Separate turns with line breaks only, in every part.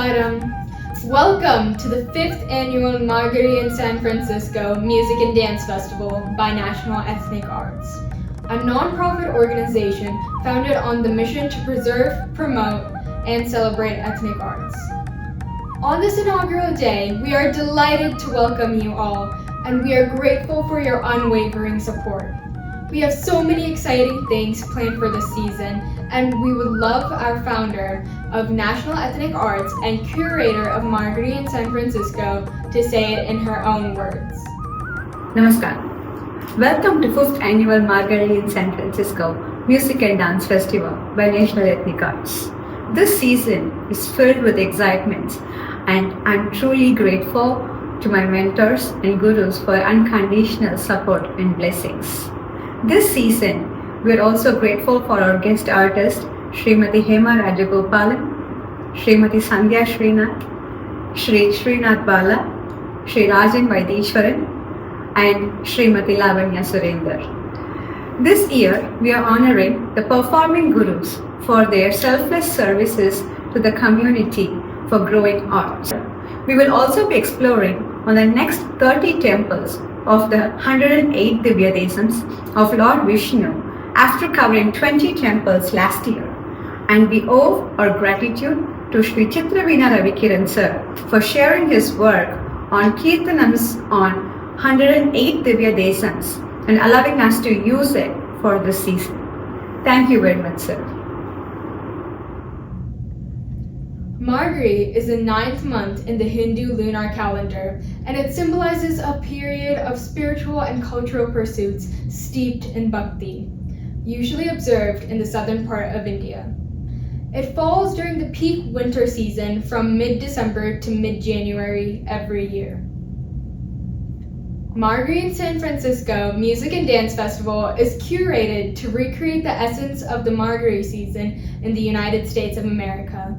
Namaskaram. Welcome to the 5th Annual Margazhi in San Francisco Music and Dance Festival by National Ethnic Arts, a non-profit organization founded on the mission to preserve, promote, and celebrate ethnic arts. On this inaugural day, we are delighted to welcome you all, and we are grateful for your unwavering support. We have so many exciting things planned for this season, and we would love our founder of National Ethnic Arts and curator of Margazhi in San Francisco to say it in her own words.
Namaskar. Welcome to 5th Annual Margazhi in San Francisco Music and Dance Festival by National Ethnic Arts. This season is filled with excitement, and I'm truly grateful to my mentors and gurus for unconditional support and blessings. This season, we are also grateful for our guest artists, Srimati Hema Rajagopalan, Srimati Sandhya Srinath, Shri Srinath Bala, Shri Rajan Vaidishwaran, and Srimati Lavanya Surender. This year, we are honoring the performing gurus for their selfless services to the community for growing arts. We will also be exploring on the next 30 temples of the 108 divya desams of Lord Vishnu after covering 20 temples last year, and we owe our gratitude to Shri Chitravina Ravikiran Sir for sharing his work on Keerthanams on 108 divya desams and allowing us to use it for this season. Thank you very much, sir.
Margazhi is the 9th month in the Hindu lunar calendar, and it symbolizes a period of spiritual and cultural pursuits steeped in bhakti, usually observed in the southern part of India. It falls during the peak winter season from mid-December to mid-January every year. Margazhi in San Francisco Music and Dance Festival is curated to recreate the essence of the Margazhi season in the United States of America.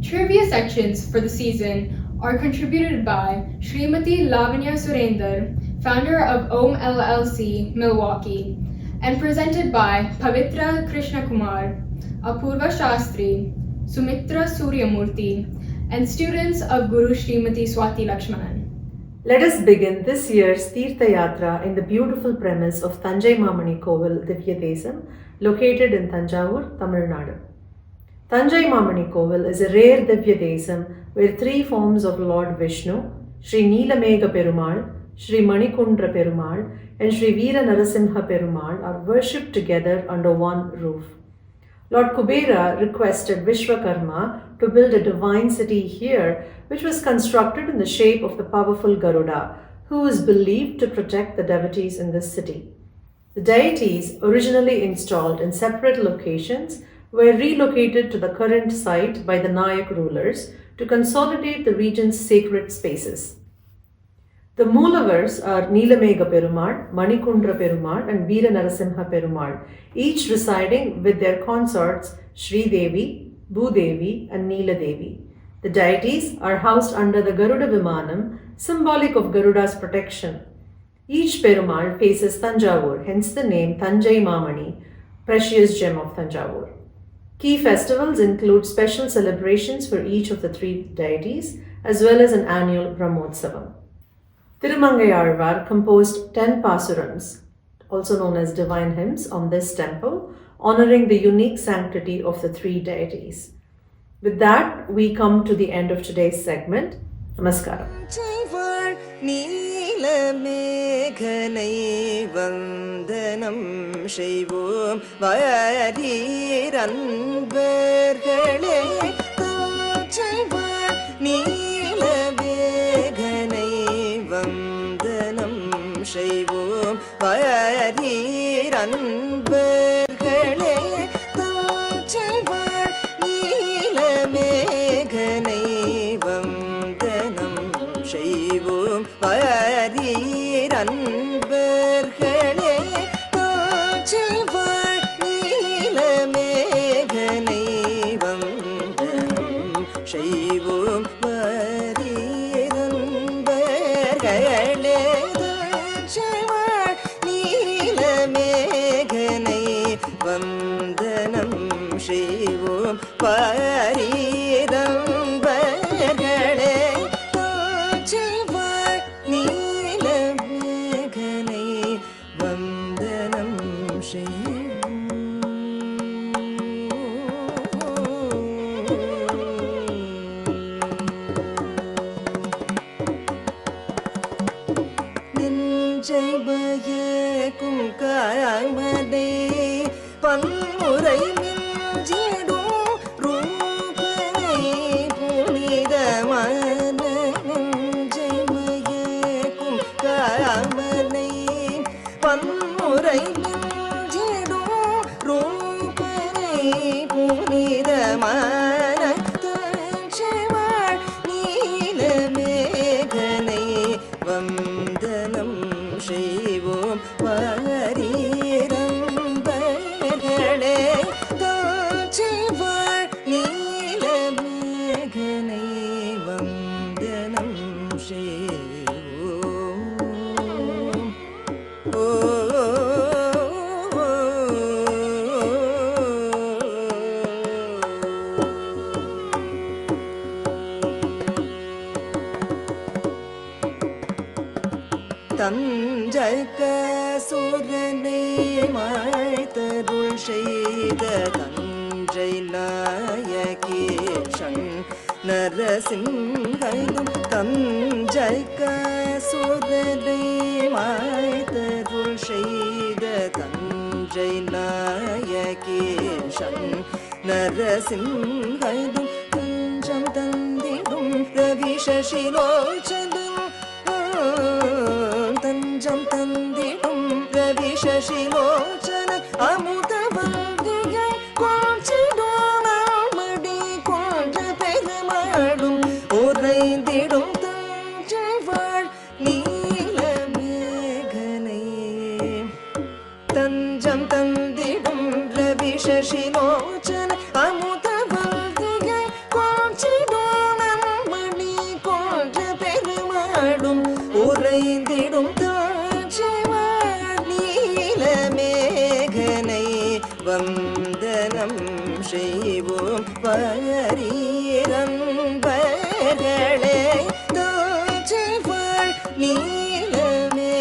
Trivia sections for the season are contributed by Srimati Lavanya Surender, founder of Om LLC, Milwaukee, and presented by Pavitra Krishnakumar, Apurva Shastri, Sumitra Suryamurthy, and students of Guru Srimati Swati Lakshmanan.
Let us begin this year's Tirtha Yatra in the beautiful premise of Thanjaimamani Kovil Divya Desam, located in Thanjavur, Tamil Nadu. Thanjaimamani Kovil is a rare Divya Desam where 3 forms of Lord Vishnu, Shri Neelamega Perumal, Shri Manikundra Perumal, and Shri Veera Narasimha Perumal are worshipped together under one roof. Lord Kubera requested Vishwakarma to build a divine city here, which was constructed in the shape of the powerful Garuda, who is believed to protect the devotees in this city. The deities, originally installed in separate locations, were relocated to the current site by the Nayak rulers to consolidate the region's sacred spaces. The Moolavars are Neelamega Perumal, Manikundra Perumal, and Veera Narasimha Perumal, each residing with their consorts Shri Devi, Bhudevi, and Neela Devi. The deities are housed under the Garuda Vimanam, symbolic of Garuda's protection. Each Perumal faces Thanjavur, hence the name Thanjaimamani, precious gem of Thanjavur. Key festivals include special celebrations for each of the 3 deities, as well as an annual Brahmotsavam. Tirumangayalvar composed 10 pasurams, also known as divine hymns, on this temple, honoring the unique sanctity of the 3 deities. With that, we come to the end of today's segment. Namaskaram.
Vandanam Shivam Pariram தஞ்சைமயக்கும் காமனை பன்முறை மிஞ்சிடும் ரூபனை புனிதமான நஞ்சைமயக்கும் காமனை பன்முறை மிஞ்சிடும் ரூபனை புனிதமான தஞ்சைவாழ் நீலமேகனை வந்தனம் செய்வோம் வாரீரம்பர்களே தஞ்சைவாழ் நீலமேகனை வந்தனம் செய்வோம். ஓ தஞ்சைக்க சுரனை மாய்த்தருள் செய்த தஞ்சை நாயகேஷன் நரசிம்ஹனும் தஞ்சைக்க சுரனை மாய்த்தருள் செய்த தஞ்சை நாயகேஷன் நரசிம்ஹனும் தஞ்சம் தந்திடும் ரவி சசிலோச்சனம் தஞ்சம் தந்திடும் ரவி சசிலோச்சன அமுதவந்தியை கொஞ்சிடோமடி கொஞ்ச பெருமாடும் உறைந்திடும் தஞ்சைவாழ் நீலமேகனை தஞ்சம் தந்திடும் ரவி சசிலோச்சன அமுதவந்தியை கொஞ்சிடோமடி கொஞ்ச பெருமாடும் உறைந்திடும் தஞ்சைவாழ் நீலமேகனை வந்தனம் செய்வோம் வாரீரம்பர்களே தஞ்சைவாழ் நீலமேகனை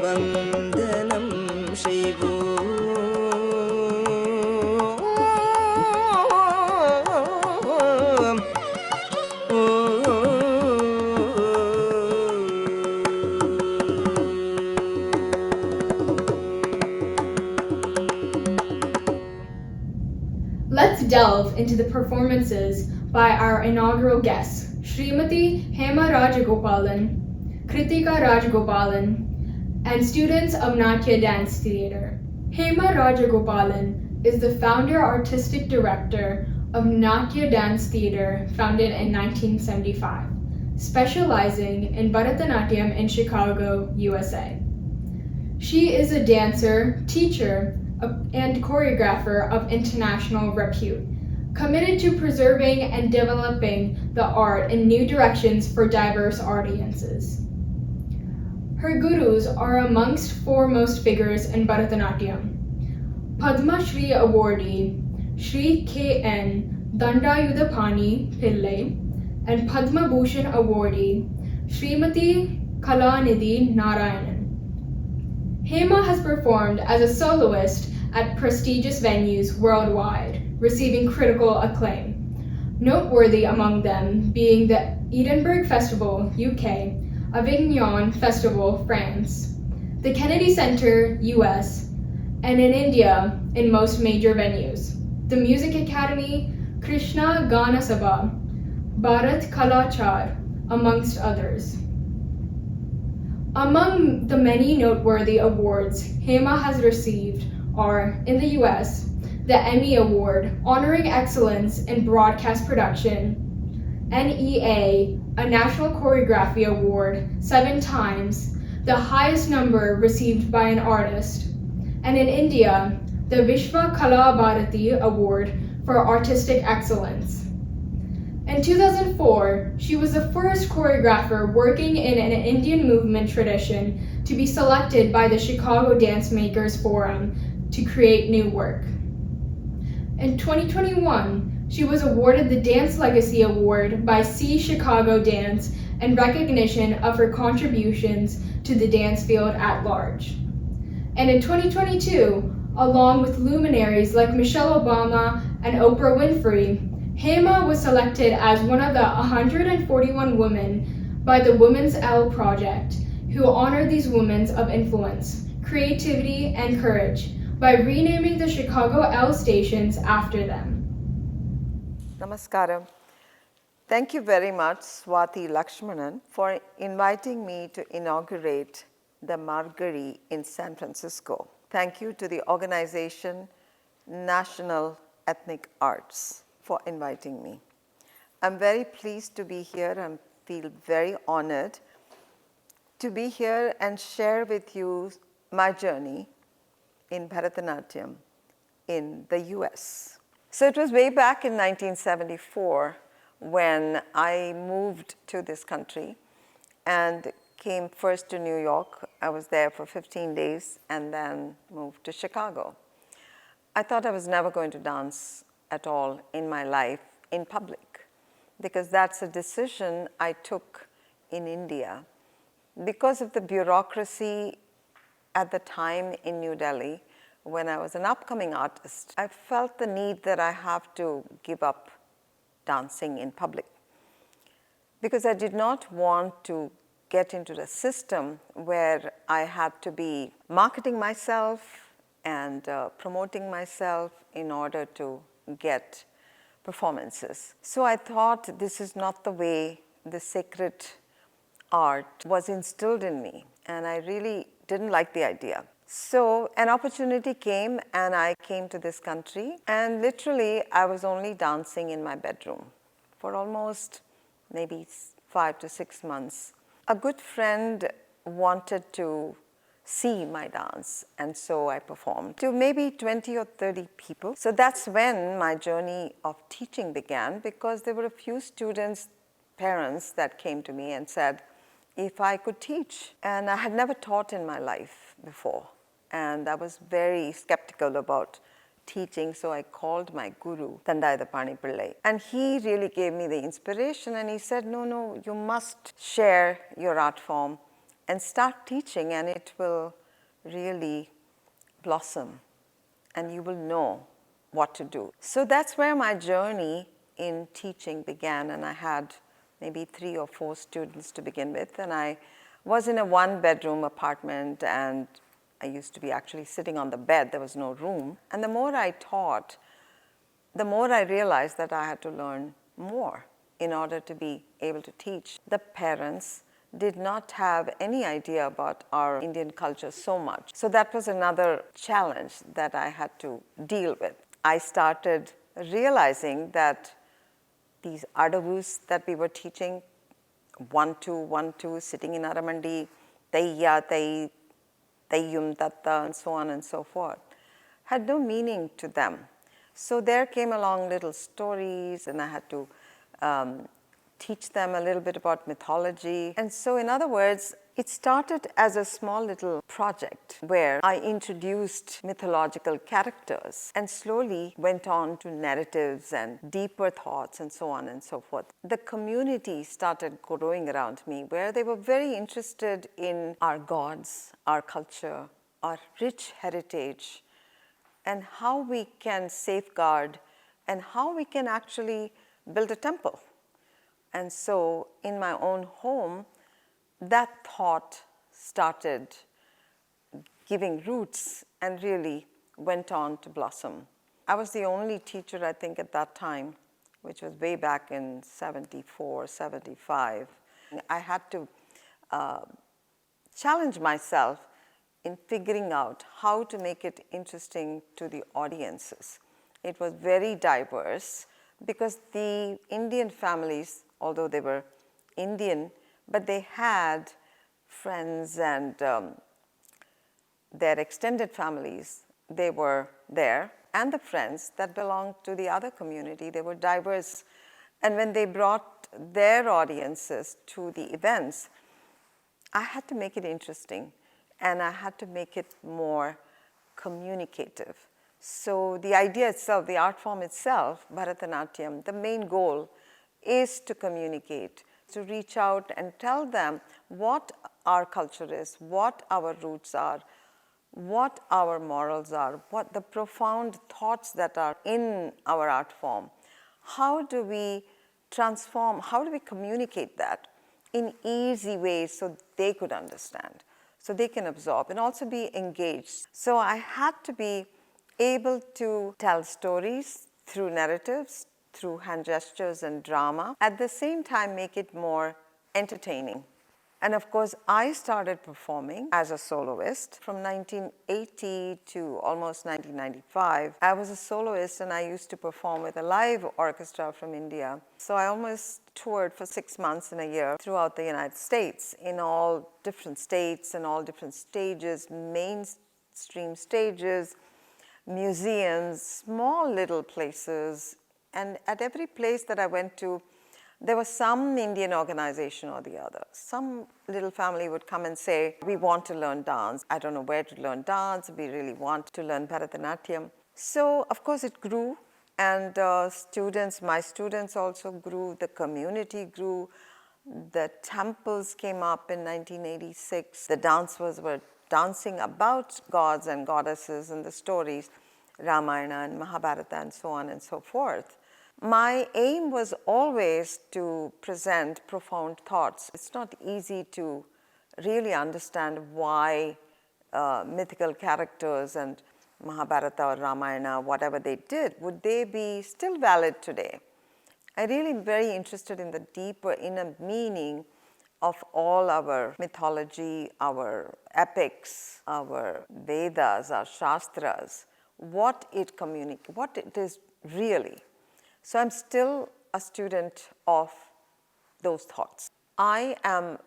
வந்தனம் செய்வோம்.
Let's delve into the performances by our inaugural guests, Srimati Hema Rajagopalan, Kritika Rajagopalan, and students of Natya Dance Theatre. Hema Rajagopalan is the founder artistic director of Natya Dance Theatre, founded in 1975, specializing in Bharatanatyam in Chicago, USA. She is a dancer, teacher, and choreographer of international repute, committed to preserving and developing the art in new directions for diverse audiences. Her gurus are amongst foremost figures in Bharatanatyam: Padma Shri awardee Shri K.N. Dandayudapani Pillai and Padma Bhushan awardee Srimati Kalanidhi Narayanan. Hema has performed as a soloist at prestigious venues worldwide, receiving critical acclaim. Noteworthy among them being the Edinburgh Festival, UK, Avignon Festival, France, the Kennedy Center, US, and in India in most major venues, the Music Academy, Krishna Gana Sabha, Bharat Kalachar, amongst others. Among the many noteworthy awards Hema has received are, in the US, the Emmy Award, honoring excellence in broadcast production, NEA, a National Choreography Award 7 times, the highest number received by an artist, and in India, the Vishwa Kala Bharati Award for Artistic Excellence. In 2004, she was the first choreographer working in an Indian movement tradition to be selected by the Chicago Dance Makers Forum to create new work. In 2021, she was awarded the Dance Legacy Award by C Chicago Dance in recognition of her contributions to the dance field at large. And in 2022, along with luminaries like Michelle Obama and Oprah Winfrey, Hema was selected as one of the 141 women by the Women's L Project who honor these women of influence, creativity, and courage by renaming the Chicago L stations after them.
Namaskaram. Thank you very much, Swati Lakshmanan, for inviting me to inaugurate the Margazhi in San Francisco. Thank you to the organization National Ethnic Arts for inviting me. I'm very pleased to be here and feel very honored to be here and share with you my journey in Bharatanatyam in the US. So it was way back in 1974 when I moved to this country and came first to New York. I was there for 15 days and then moved to Chicago. I thought I was never going to dance at all in my life in public because that's a decision I took in India. Because of the bureaucracy at the time in New Delhi, when I was an upcoming artist, I felt the need that I have to give up dancing in public because I did not want to get into the system where I had to be marketing myself and promoting myself in order to get performances. So I thought this is not the way the sacred art was instilled in me, and I really didn't like the idea. So an opportunity came and I came to this country, and literally I was only dancing in my bedroom for almost maybe 5 to 6 months. A good friend wanted to see my dance, and so I performed to maybe 20 or 30 people. So that's when my journey of teaching began, because there were a few students, parents that came to me and said if I could teach. And I had never taught in my life before, and I was very skeptical about teaching, so I called my guru, Thanjaimamani Pillai, and he really gave me the inspiration, and he said, no, you must share your art form and start teaching, and it will really blossom and you will know what to do. So that's where my journey in teaching began, and I had maybe 3 or 4 students to begin with, and I was in a 1-bedroom apartment, and I used to be actually sitting on the bed. There was no room. And the more I taught, the more I realized that I had to learn more in order to be able to teach. The parents did not have any idea about our Indian culture so much. So that was another challenge that I had to deal with. I started realizing that these adavus that we were teaching, 1-2, 1-2, sitting in Aramandi, Tayya, Tay, Tayyum, Tatta, and so on and so forth, had no meaning to them. So there came along little stories, and I had to teach them a little bit about mythology. And so in other words, it started as a small little project where I introduced mythological characters and slowly went on to narratives and deeper thoughts and so on and so forth. The community started growing around me where they were very interested in our gods, our culture, our rich heritage, and how we can safeguard and how we can actually build a temple. And so in my own home, that thought started giving roots and really went on to blossom. I was the only teacher, I think, at that time, which was way back in 74, 75. I had to challenge myself in figuring out how to make it interesting to the audiences. It was very diverse because the Indian families, although they were Indian, but they had friends and their extended families, they were there, and the friends that belonged to the other community, they were diverse. And when they brought their audiences to the events, I had to make it interesting, and I had to make it more communicative. So the idea itself, the art form itself, Bharatanatyam, the main goal is to communicate, to reach out and tell them what our culture is, what our roots are, what our morals are, what the profound thoughts that are in our art form. How do we transform, how do we communicate that? in easy ways so they could understand, so they can absorb and also be engaged. So I had to be able to tell stories through narratives, through hand gestures and drama, at the same time make it more entertaining. And of course, I started performing as a soloist from 1980 to almost 1995. I was a soloist and I used to perform with a live orchestra from India. So I almost toured for 6 months in a year throughout the United States in all different states and all different stages, mainstream stages, museums, small little places. And at every place that I went to, there was some Indian organization or the other. Some little family would come and say, we want to learn dance. I don't know where to learn dance. We really want to learn Bharatanatyam. So, of course, it grew. And my students also grew. The community grew. The temples came up in 1986. The dancers were dancing about gods and goddesses and the stories, Ramayana and Mahabharata and so on and so forth. My aim was always to present profound thoughts. It's not easy to really understand why mythical characters and Mahabharata or Ramayana, whatever they did, would they be still valid today? I really am very interested in the deeper inner meaning of all our mythology, our epics, our Vedas, our Shastras, what it communicates, what it is really. So I'm still a student of those thoughts. I am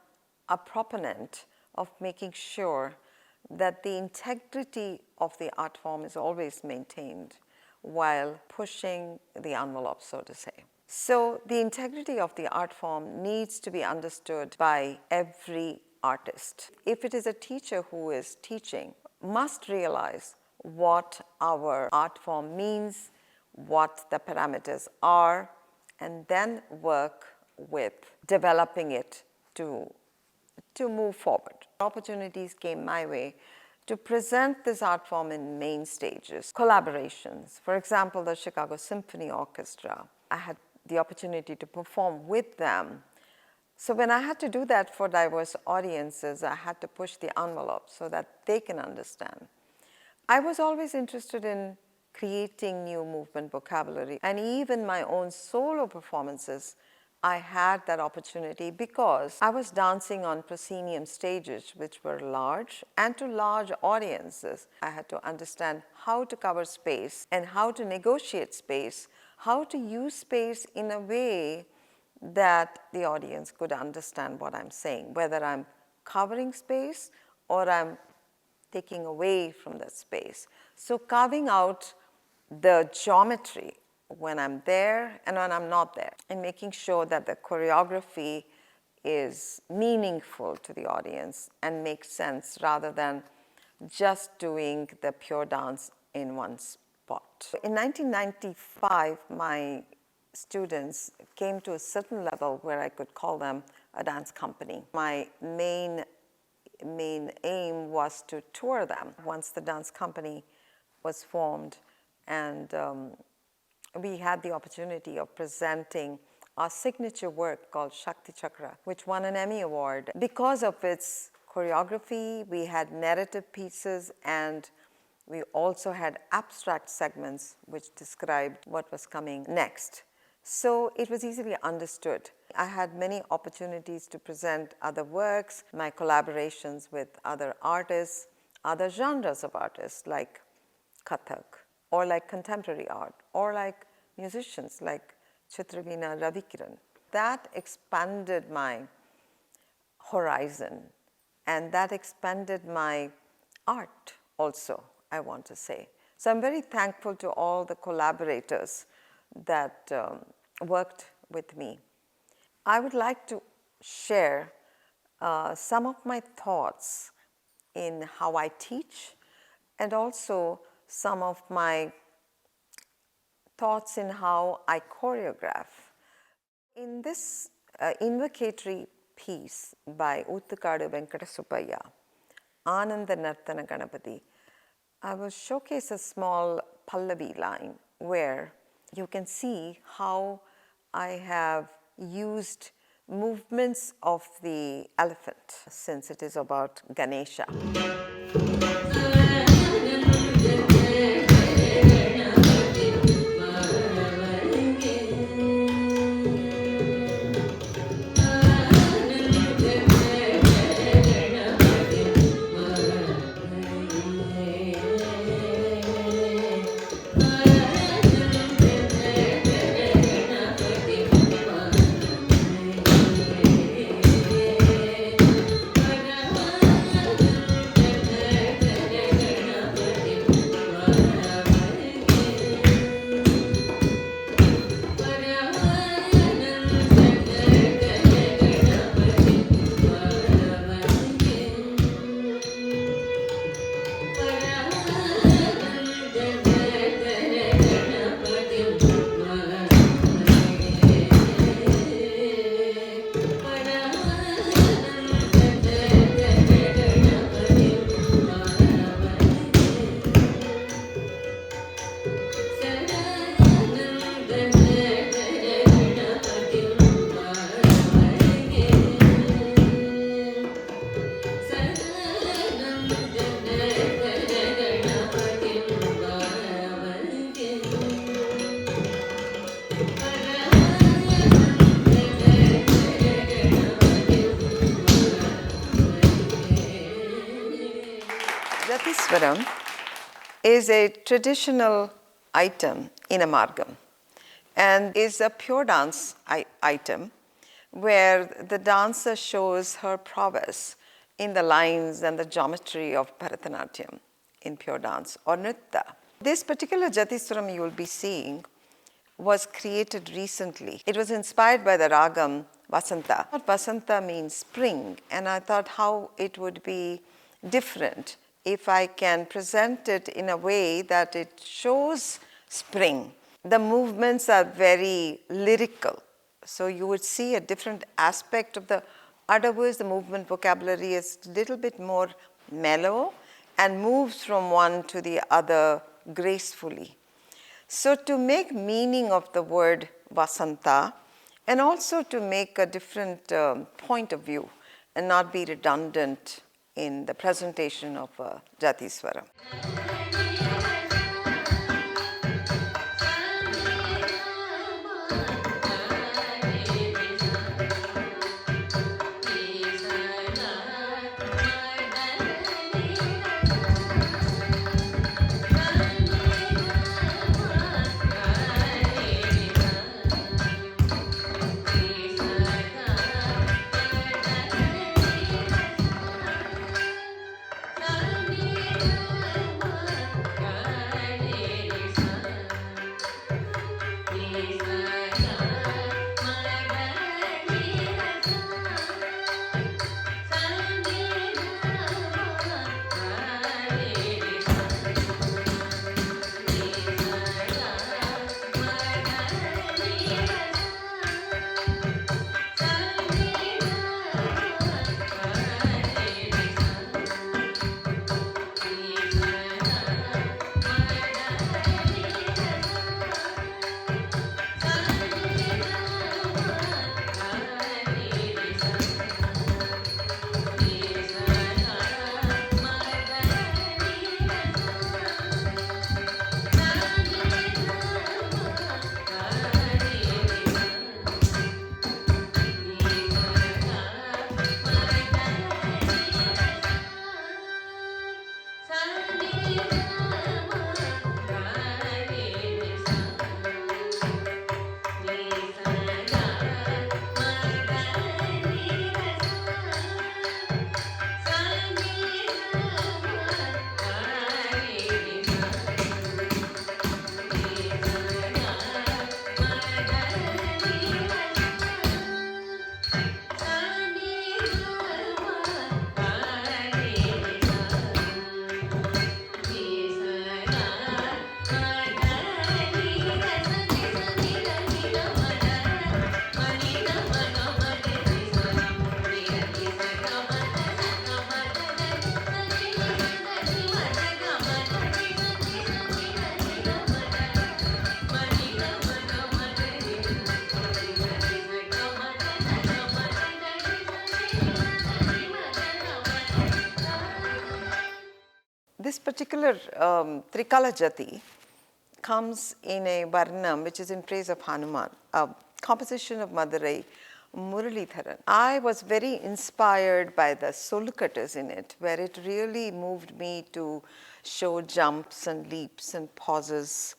a proponent of making sure that the integrity of the art form is always maintained while pushing the envelope, so to say. So the integrity of the art form needs to be understood by every artist. If it is a teacher who is teaching, must realize what our art form means, what the parameters are, and then work with developing it to move forward. Opportunities came my way to present this art form in main stages. Collaborations, for example, the Chicago Symphony Orchestra. I had the opportunity to perform with them. So when I had to do that for diverse audiences, I had to push the envelope so that they can understand. I was always interested in creating new movement vocabulary, and even my own solo performances, I had that opportunity because I was dancing on proscenium stages which were large, and to large audiences. I had to understand how to cover space and how to negotiate space, how to use space in a way that the audience could understand what I'm saying, whether I'm covering space or I'm taking away from that space. So carving out the geometry when I'm there and when I'm not there, and making sure that the choreography is meaningful to the audience and makes sense rather than just doing the pure dance in one spot. In 1995, my students came to a certain level where I could call them a dance company. My main aim was to tour them once the dance company was formed, and we had the opportunity of presenting our signature work called Shakti Chakra, which won an Emmy Award. Because of its choreography, we had narrative pieces, and we also had abstract segments which described what was coming next. So it was easily understood. I had many opportunities to present other works, my collaborations with other artists, other genres of artists like Kathak, or like contemporary art, or like musicians like Chitravina Ravikiran. That expanded my horizon, and that expanded my art also, I want to say. So I'm very thankful to all the collaborators that worked with me. I would like to share some of my thoughts in how I teach, and also some of my thoughts in how I choreograph. In this invocatory piece by Uttukadu Venkatasubbaiah, Ananda Nartana Ganapati, I will showcase a small Pallavi line where you can see how I have used movements of the elephant, since it is about Ganesha. Jatiswaram is a traditional item in a margam and is a pure dance item where the dancer shows her prowess in the lines and the geometry of Bharatanatyam in pure dance or Nritta. This particular Jatiswaram you will be seeing was created recently. It was inspired by the ragam Vasanta. Vasanta means spring, and I thought how it would be different if I can present it in a way that it shows spring. The movements are very lyrical, so you would see a different aspect of the other words. The movement vocabulary is a little bit more mellow and moves from one to the other gracefully. So to make meaning of the word Vasanta and also to make a different point of view and not be redundant in the presentation of Jatiswara. particular Trikala Jati comes in a Varnam which is in praise of Hanuman, a composition of Madurai Muralidharan. I was very inspired by the solukatas in it, where it really moved me to show jumps and leaps and pauses.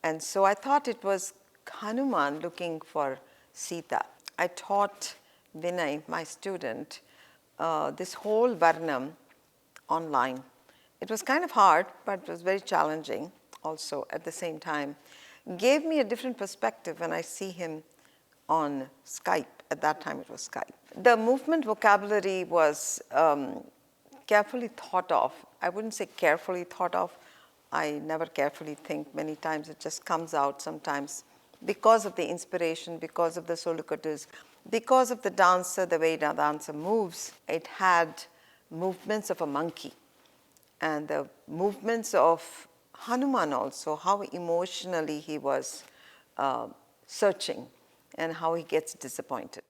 And so I thought it was Hanuman looking for Sita. I taught Vinay, my student, this whole Varnam online. It was kind of hard, but it was very challenging also at the same time. Gave me a different perspective when I see him on Skype. At that time it was Skype. The movement vocabulary was carefully thought of. I wouldn't say carefully thought of. I never carefully think. Many times it just comes out sometimes because of the inspiration, because of the solukatas, because of the dancer, the way the dancer moves. It had movements of a monkey and the movements of Hanuman also, how emotionally he was searching and how he gets disappointed.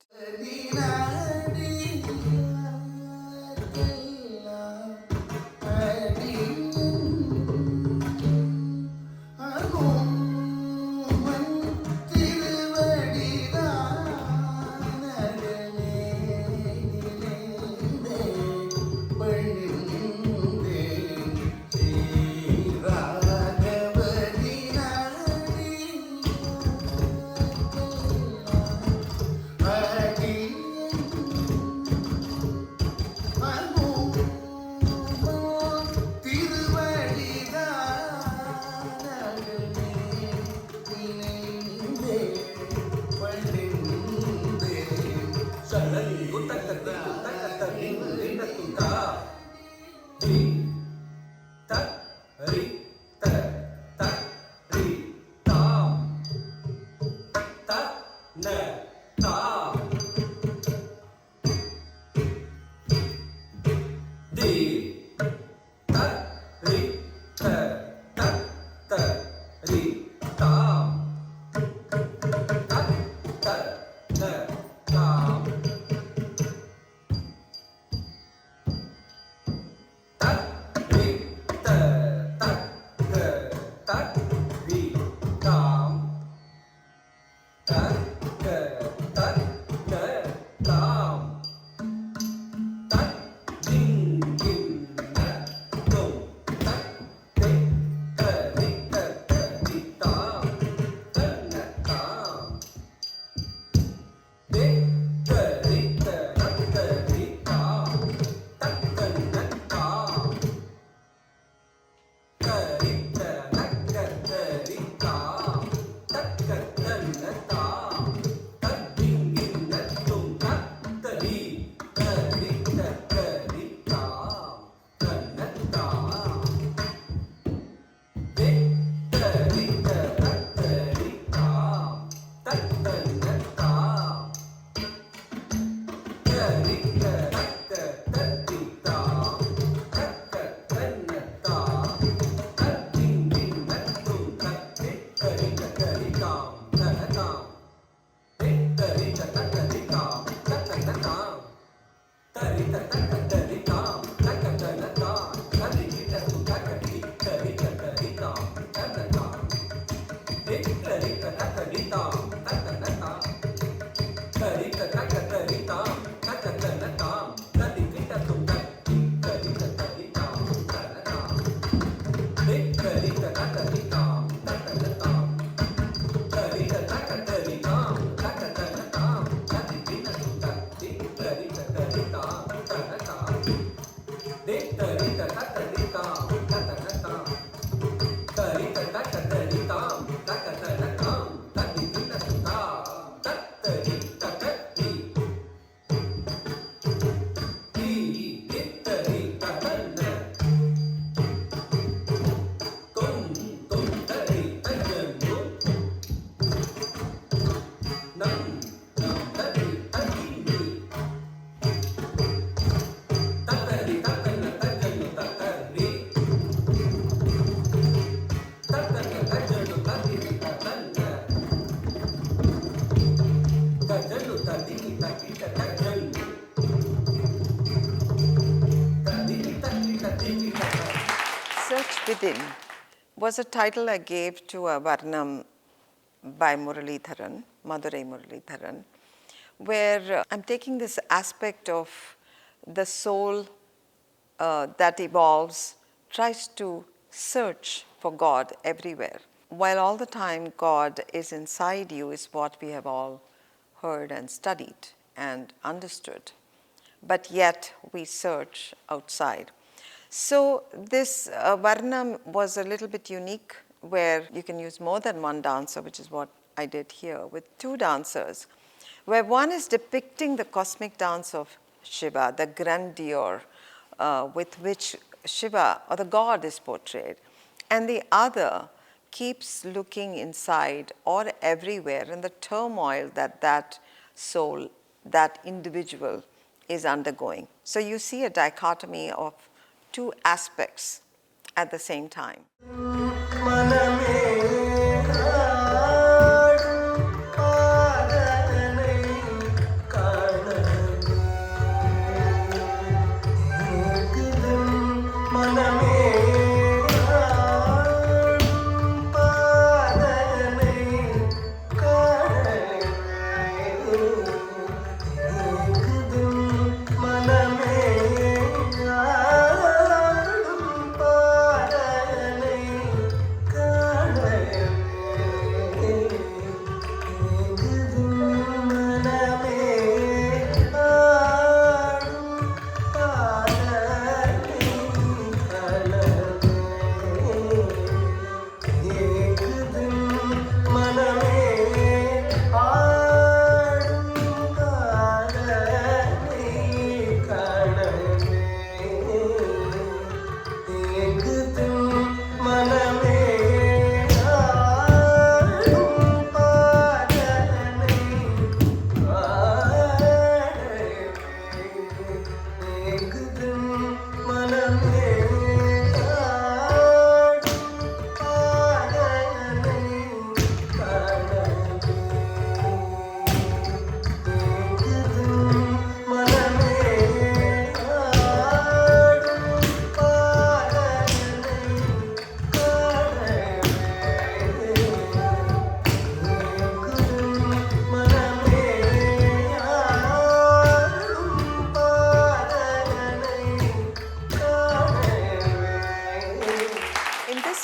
Within was a title I gave to a Varnam by Muralidharan, Madurai Muralidharan, where I'm taking this aspect of the soul that evolves, tries to search for God everywhere, while all the time God is inside you, is what we have all heard and studied and understood. But yet we search outside. So this Varnam was a little bit unique, where you can use more than one dancer, which is what I did here, with two dancers, where one is depicting the cosmic dance of Shiva, the grandeur with which Shiva or the god is portrayed, and the other keeps looking inside or everywhere in the turmoil that that soul, that individual is undergoing. So you see a dichotomy of two aspects at the same time.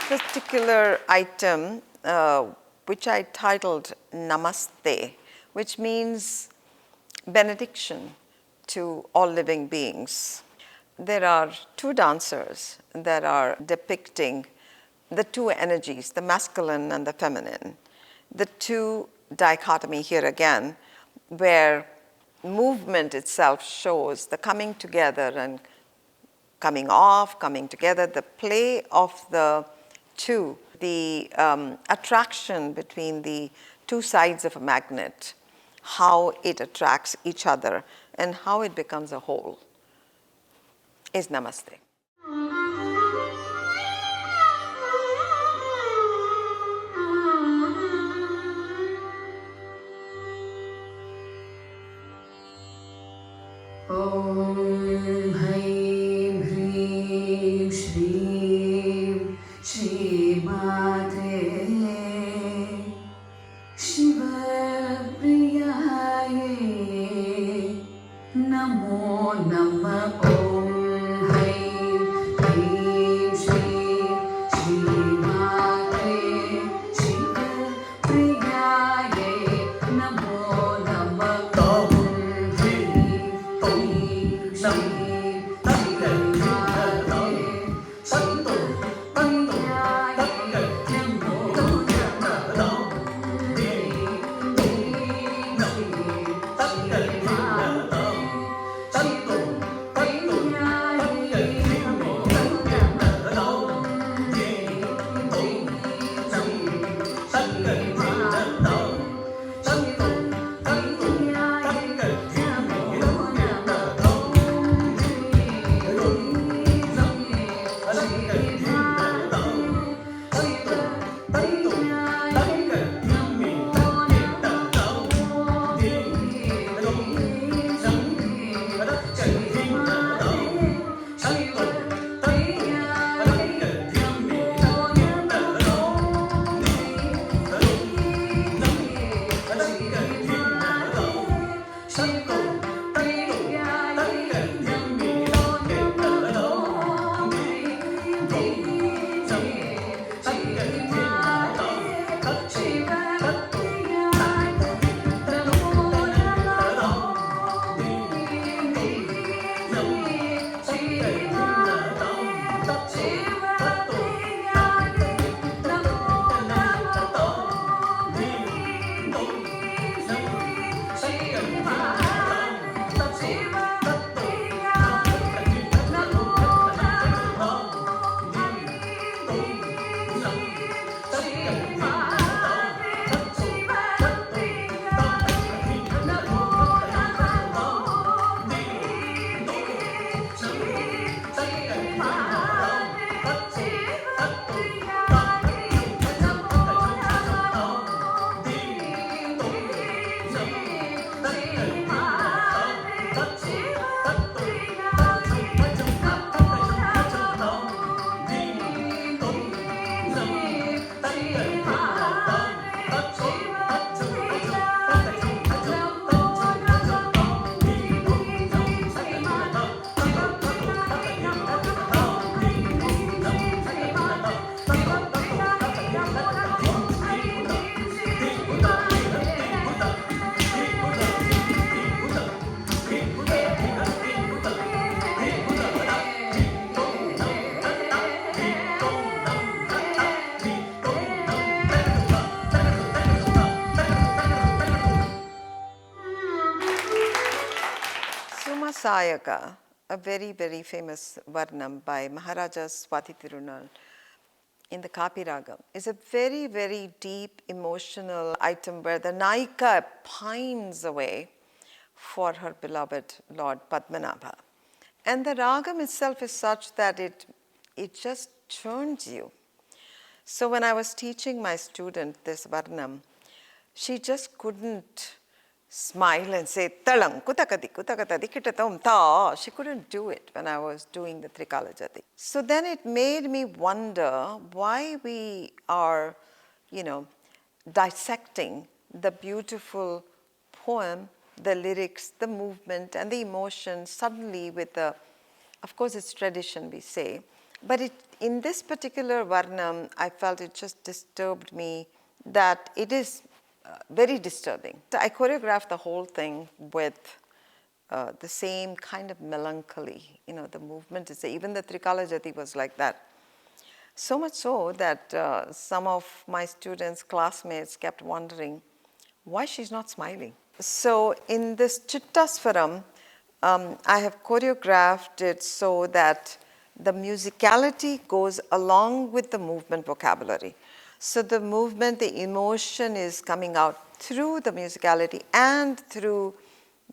Particular item, which I titled Namaste, which means benediction to all living beings. There are two dancers that are depicting the two energies, the masculine and the feminine. The two dichotomy here again, where movement itself shows the coming together and coming off, coming together, the play of the two, the attraction between the two sides of a magnet, how it attracts each other and how it becomes a whole, is Namaste.
Om Haim Hrim Shrim Shri Matre Shiva Priyaye Namo Namah. Om Haim Hrim Shrim Shri Matre Shiva Priyaye Namo Namah.
Nayaka, a very, very famous Varnam by Maharaja Swati Tirunal in the Kapi Ragam, is a very, very deep emotional item where the Nayika pines away for her beloved Lord Padmanabha. And the Ragam itself is such that it just churns you. So when I was teaching my student this Varnam, she just couldn't smile and say, Talang, kutakati, kutakatadi, kitatam ta. She couldn't do it when I was doing the Trikala Jati. So then it made me wonder why we are, dissecting the beautiful poem, the lyrics, the movement, and the emotion suddenly with the, of course, it's tradition, we say. But in this particular Varnam, I felt it just disturbed me that it is very disturbing. So I choreographed the whole thing with the same kind of melancholy. The movement is, even the Trikala Jati was like that. So much so that some of my students, classmates kept wondering why she's not smiling. So in this Chittaswaram, I have choreographed it so that the musicality goes along with the movement vocabulary. So the movement, the emotion is coming out through the musicality and through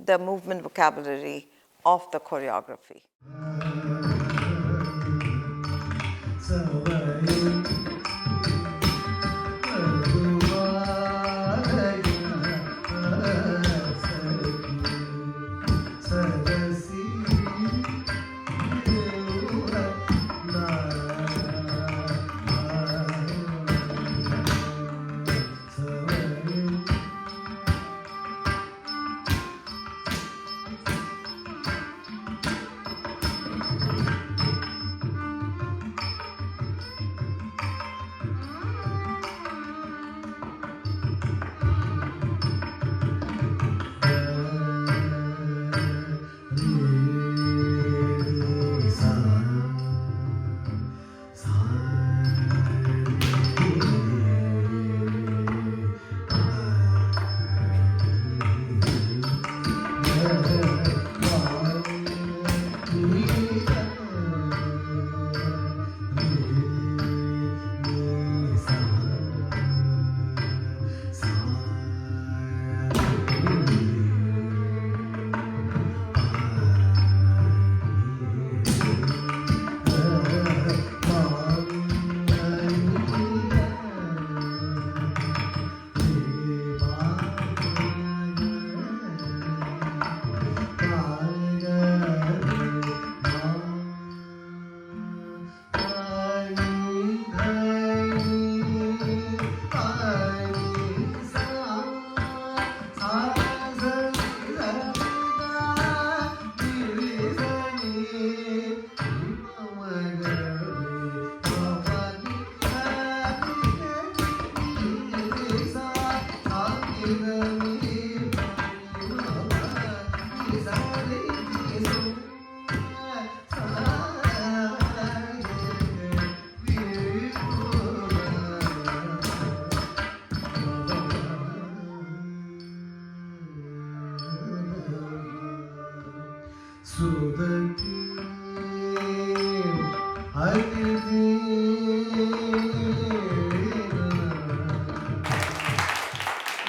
the movement vocabulary of the choreography.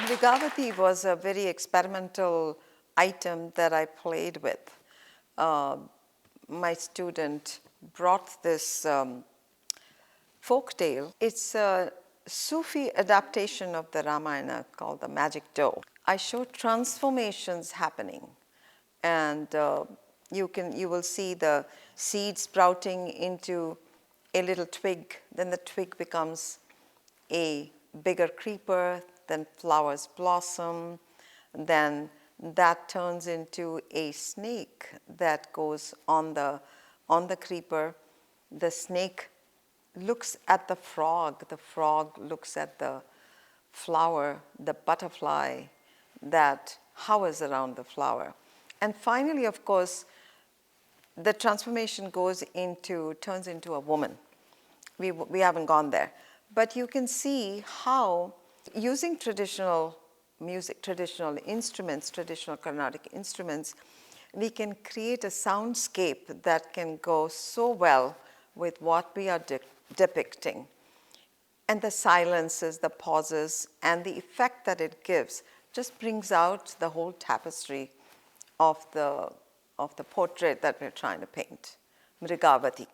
Vigavati was a very experimental item that I played with. My student brought this folk tale. It's a Sufi adaptation of the Ramayana called the Magic Dough. I showed transformations happening, and you will see the seed sprouting into a little twig. Then the twig becomes a bigger creeper. Then flowers blossom. Then that turns into a snake that goes on the creeper. The snake looks at the frog looks at the flower, the butterfly that hovers around the flower. And finally, of course, the transformation turns into a woman. We haven't gone there. But you can see how using traditional music, traditional instruments, traditional Carnatic instruments, we can create a soundscape that can go so well with what we are depicting. And the silences, the pauses, and the effect that it gives just brings out the whole tapestry of the portrait that we're trying to paint. Mrigavati.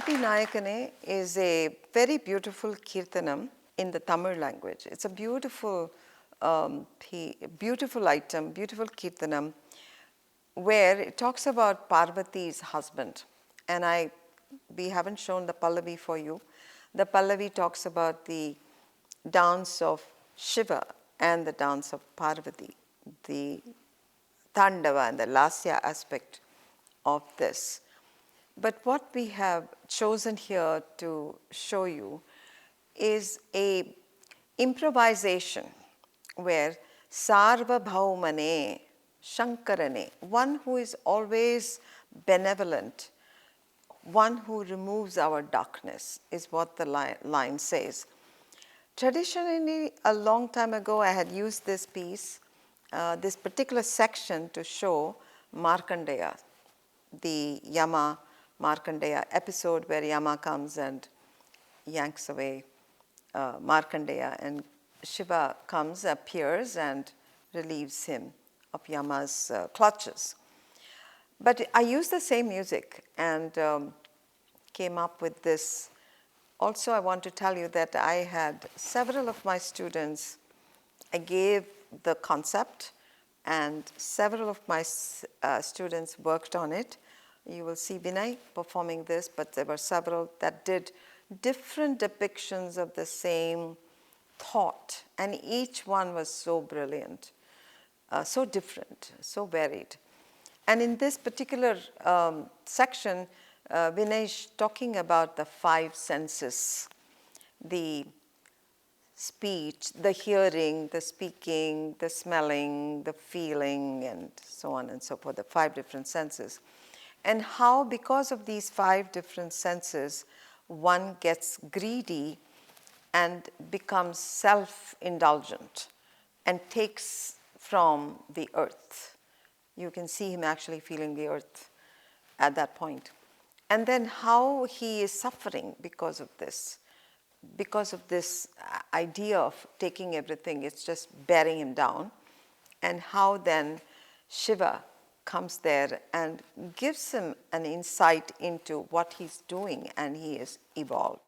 Parvati Nayakane is a very beautiful Keerthanam in the Tamil language. It's a beautiful, beautiful item, beautiful Keerthanam, where it talks about Parvati's husband. And we haven't shown the Pallavi for you. The Pallavi talks about the dance of Shiva and the dance of Parvati, the Tandava and the Lasya aspect of this. But what we have chosen here to show you is a improvisation where Sarva Bhaumane, Shankarane, one who is always benevolent, one who removes our darkness, is what the line says. Traditionally, a long time ago, I had used this piece, this particular section to show Markandeya, the Yama Markandeya episode where Yama comes and yanks away Markandeya, and Shiva comes, appears, and relieves him of Yama's clutches. But I used the same music and came up with this. Also, I want to tell you that I had several of my students, I gave the concept, and several of my students worked on it. You will see Vinay performing this, but there were several that did different depictions of the same thought, and each one was so brilliant, so different, so varied. And in this particular section, Vinay is talking about the five senses, the speech, the hearing, the speaking, the smelling, the feeling, and so on and so forth, the five different senses. And how, because of these five different senses, one gets greedy and becomes self-indulgent and takes from the earth. You can see him actually feeling the earth at that point. And then how he is suffering because of this idea of taking everything, it's just bearing him down, and how then Shiva comes there and gives him an insight into what he's doing, and he is evolved.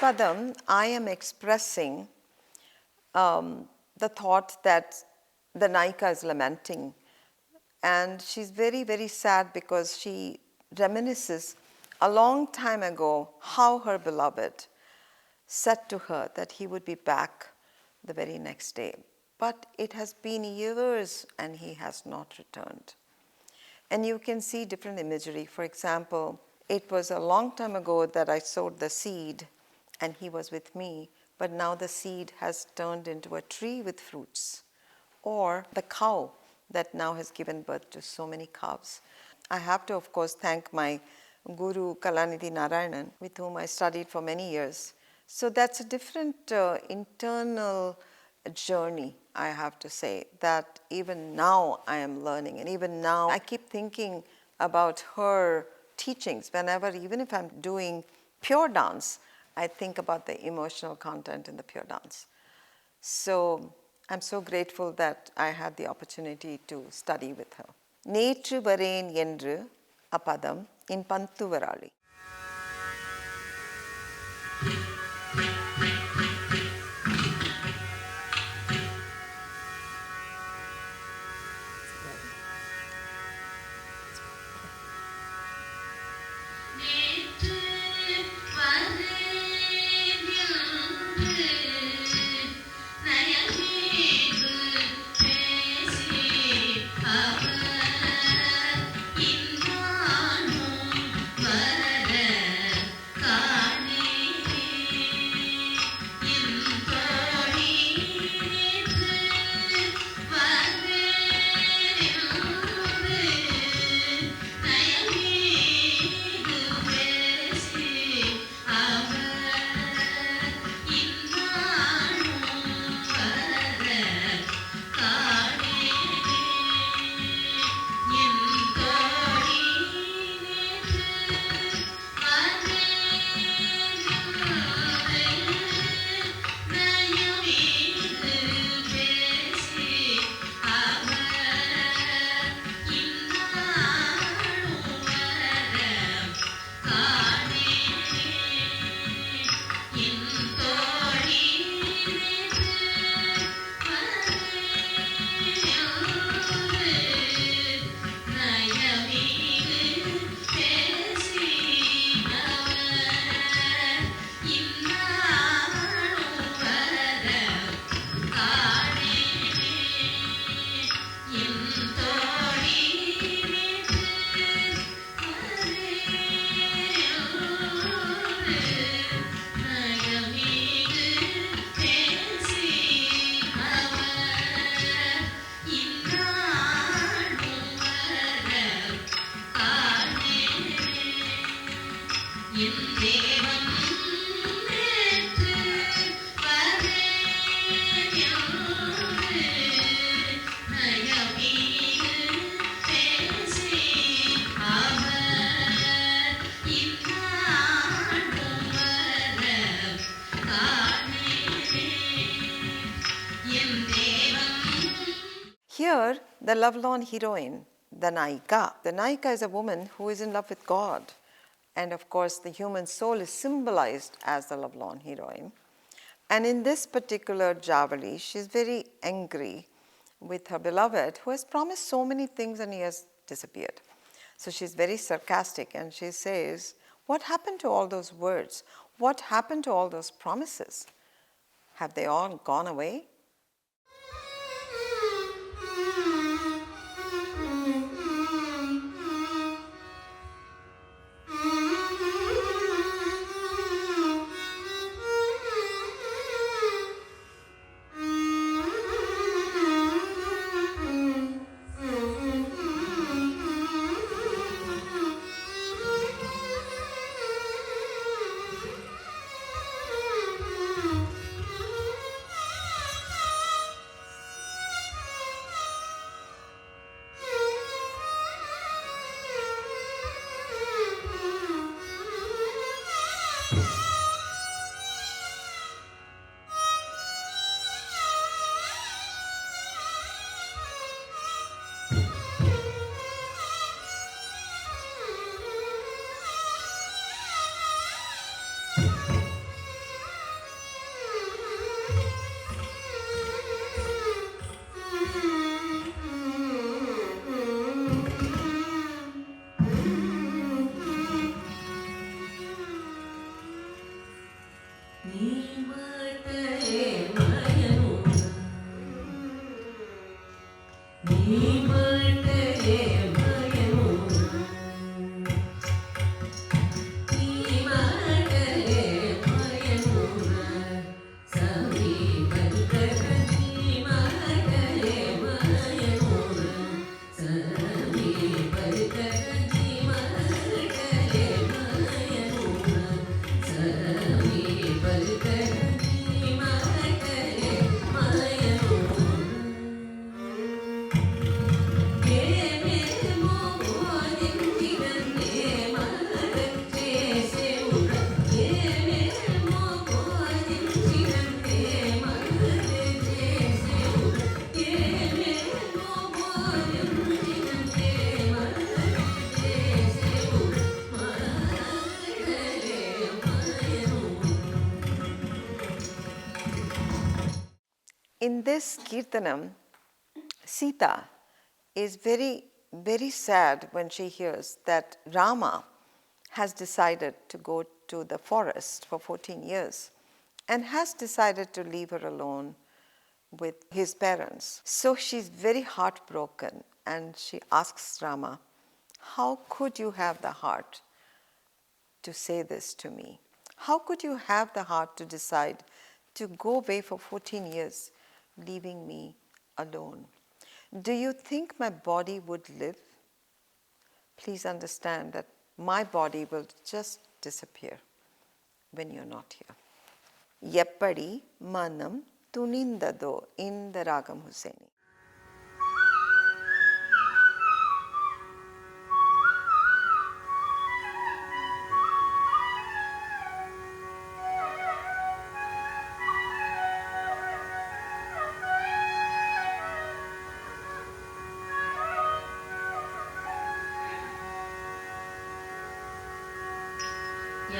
padam, I am expressing the thought that the Naika is lamenting. And she's very, very sad because she reminisces a long time ago how her beloved said to her that he would be back the very next day. But it has been years and he has not returned. And you can see different imagery. For example, it was a long time ago that I sowed the seed and he was with me, but now the seed has turned into a tree with fruits. Or the cow that now has given birth to so many calves. I have to, of course, thank my guru Kalanidhi Narayanan, with whom I studied for many years. So that's a different internal journey, I have to say, that even now I am learning. And even now I keep thinking about her teachings whenever, even if I'm doing pure dance, I think about the emotional content in the pure dance. So I'm so grateful that I had the opportunity to study with her. Netru vareen endru apadam in Panthu varali. Here, the lovelorn heroine, the Naika. The Naika is a woman who is in love with God. And of course, the human soul is symbolized as the lovelorn heroine. And in this particular Javali, she's very angry with her beloved who has promised so many things and he has disappeared. So she's very sarcastic and she says, what happened to all those words? What happened to all those promises? Have they all gone away? In this Keerthanam, Sita is very, very sad when she hears that Rama has decided to go to the forest for 14 years and has decided to leave her alone with his parents. So she's very heartbroken and she asks Rama, how could you have the heart to say this to me? How could you have the heart to decide to go away for 14 years, leaving me alone? Do you think my body would live? Please understand that my body will just disappear when you're not here. Yeppadi manam tunindado in the Ragam Hussaini.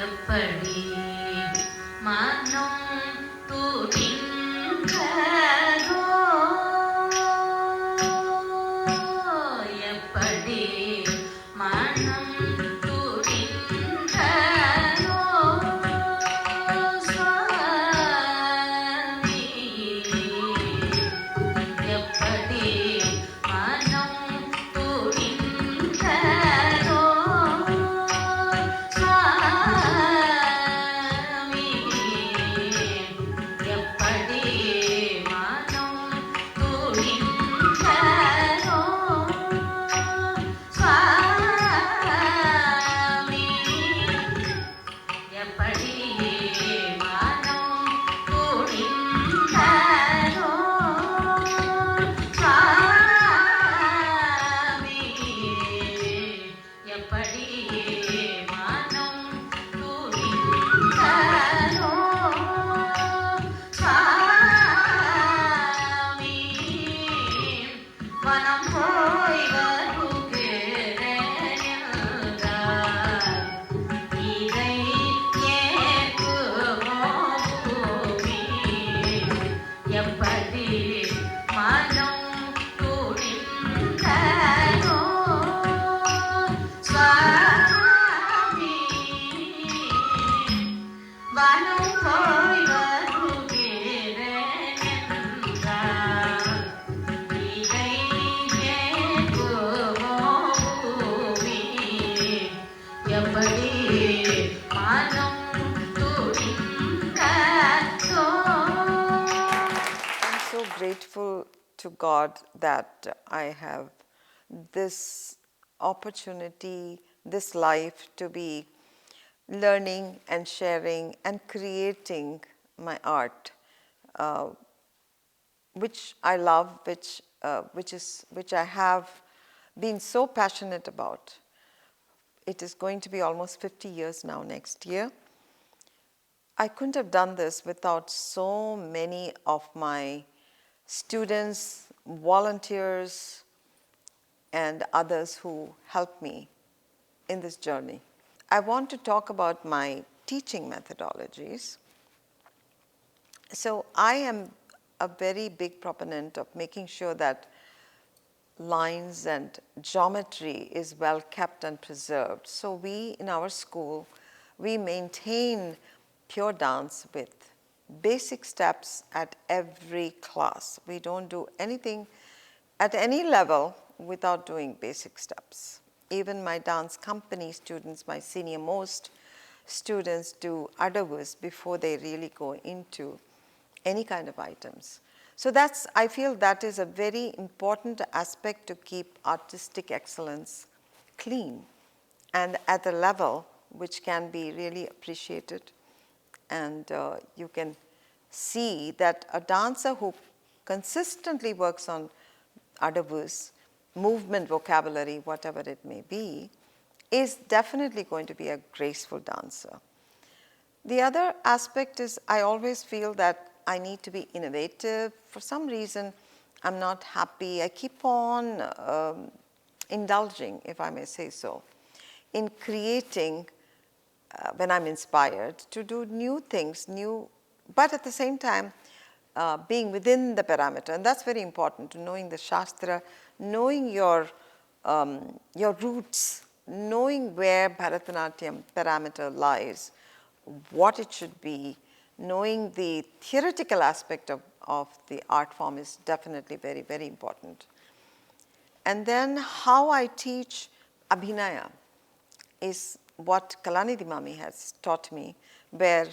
எப்படி மனம் துணிந்ததோ எப்படி மனம் துணிந்ததோ சுவாமி எப்படி மனம் துணிந்ததோ
Grateful to God that I have this opportunity, this life to be learning and sharing and creating my art, which I love, which I have been so passionate about. It is going to be almost 50 years now next year. I couldn't have done this without so many of my students, volunteers, and others who helped me in this journey. I want to talk about my teaching methodologies. So I am a very big proponent of making sure that lines and geometry is well kept and preserved. So we, in our school, we maintain pure dance with basic steps at every class. We don't do anything at any level without doing basic steps. Even my dance company students, my senior most students do adavus before they really go into any kind of items. So that's, I feel that is a very important aspect to keep artistic excellence clean and at a level which can be really appreciated. And you can see that a dancer who consistently works on adavus, movement vocabulary, whatever it may be, is definitely going to be a graceful dancer. The other aspect is I always feel that I need to be innovative. For some reason, I'm not happy. I keep on indulging, if I may say so, in creating when I'm inspired to do new things, but at the same time, being within the parameter. And that's very important, knowing the Shastra, knowing your roots, knowing where Bharatanatyam parameter lies, what it should be, knowing the theoretical aspect of the art form is definitely very, very important. And then how I teach Abhinaya is what Kalanidhi Mami has taught me, where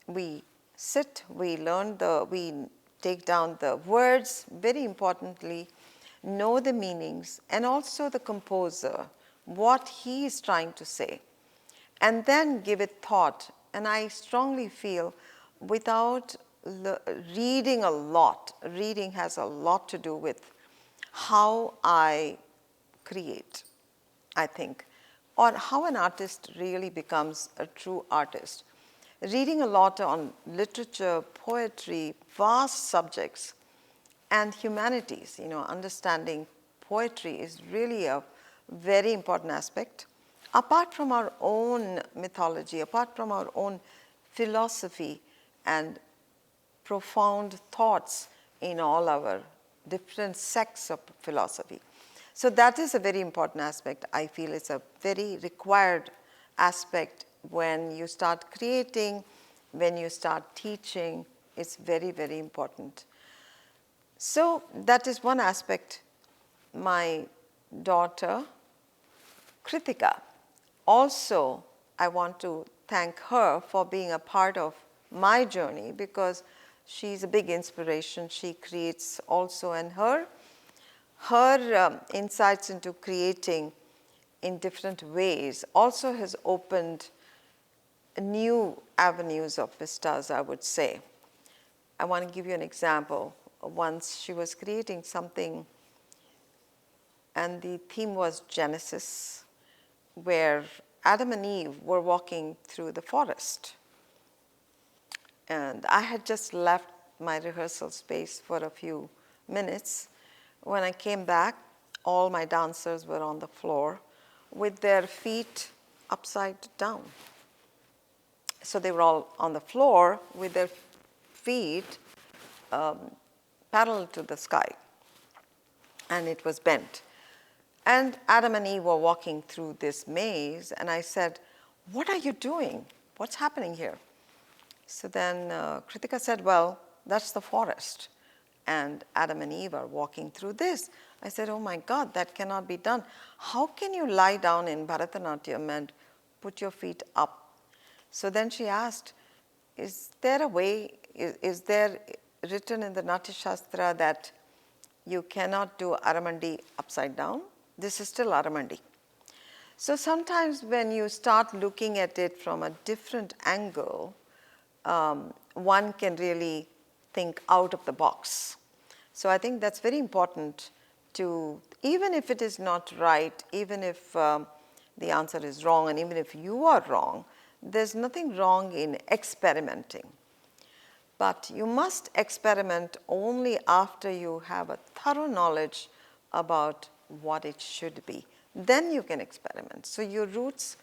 we sit, we learn we take down the words, very importantly, know the meanings, and also the composer, what he is trying to say, and then give it thought. And I strongly feel without reading a lot, reading has a lot to do with how I create, I think, or how an artist really becomes a true artist. Reading a lot on literature, poetry, vast subjects, and humanities, understanding poetry is really a very important aspect. Apart from our own mythology, apart from our own philosophy and profound thoughts in all our different sects of philosophy. So that is a very important aspect. I feel it's a very required aspect when you start creating, when you start teaching. It's very, very important. So that is one aspect. My daughter, Kritika, also I want to thank her for being a part of my journey, because she's a big inspiration. She creates also, and her insights into creating in different ways also has opened new avenues of vistas, I would say. I want to give you an example. Once she was creating something, and the theme was Genesis, where Adam and Eve were walking through the forest. And I had just left my rehearsal space for a few minutes. When I came back, all my dancers were on the floor with their feet upside down. So they were all on the floor with their feet parallel to the sky, and it was bent. And Adam and Eve were walking through this maze, and I said, "What are you doing? What's happening here?" So then Kritika said, "Well, that's the forest, and Adam and Eve are walking through this." I said, "Oh my God, that cannot be done. How can you lie down in Bharatanatyam and put your feet up?" So then she asked, "Is there a way, is there written in the Natya Shastra that you cannot do Aramandi upside down? This is still Aramandi." So sometimes when you start looking at it from a different angle, one can really think out of the box. So I think that's very important to, even if it is not right, even if the answer is wrong, and even if you are wrong, there's nothing wrong in experimenting. But you must experiment only after you have a thorough knowledge about what it should be. Then you can experiment. So your roots,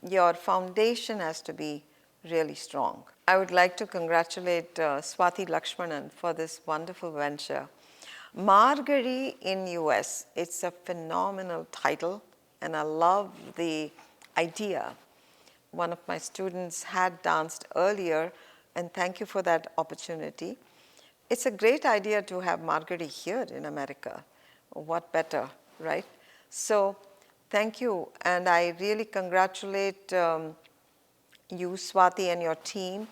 your foundation has to be really strong. I would like to congratulate Swati Lakshmanan for this wonderful venture. Margazhi in US, it's a phenomenal title, and I love the idea. One of my students had danced earlier, and thank you for that opportunity. It's a great idea to have Margazhi here in America. What better, right? So thank you, and I really congratulate you, Swati, and your team,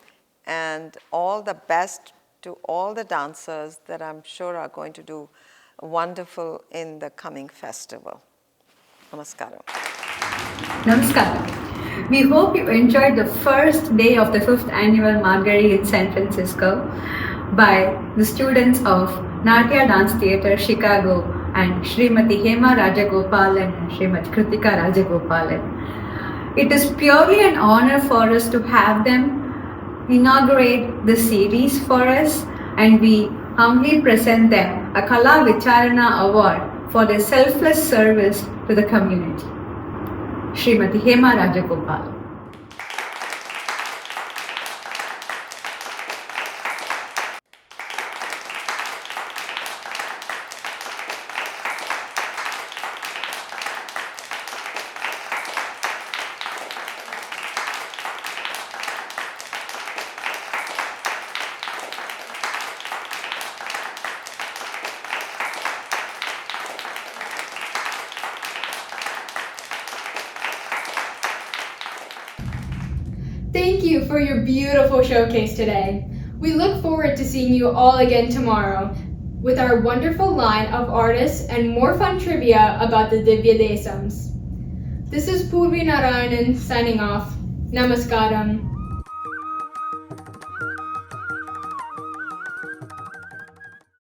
and all the best to all the dancers that I'm sure are going to do wonderful in the coming festival. Namaskaram.
Namaskar. We hope you enjoyed the first day of the 5th Annual Margazhi in San Francisco by the students of Natya Dance Theatre, Chicago, and Srimati Hema Rajagopalan and Srimati Kritika Rajagopalan. It is purely an honor for us to have them inaugurate the series for us, and we humbly present them a Kala Vicharana Award for their selfless service to the community. Srimati Hema Rajagopalan.
you for your beautiful showcase today. We look forward to seeing you all again tomorrow with our wonderful line of artists and more fun trivia about the Divya Desams. This is Purvi Narayanan signing off. Namaskaram.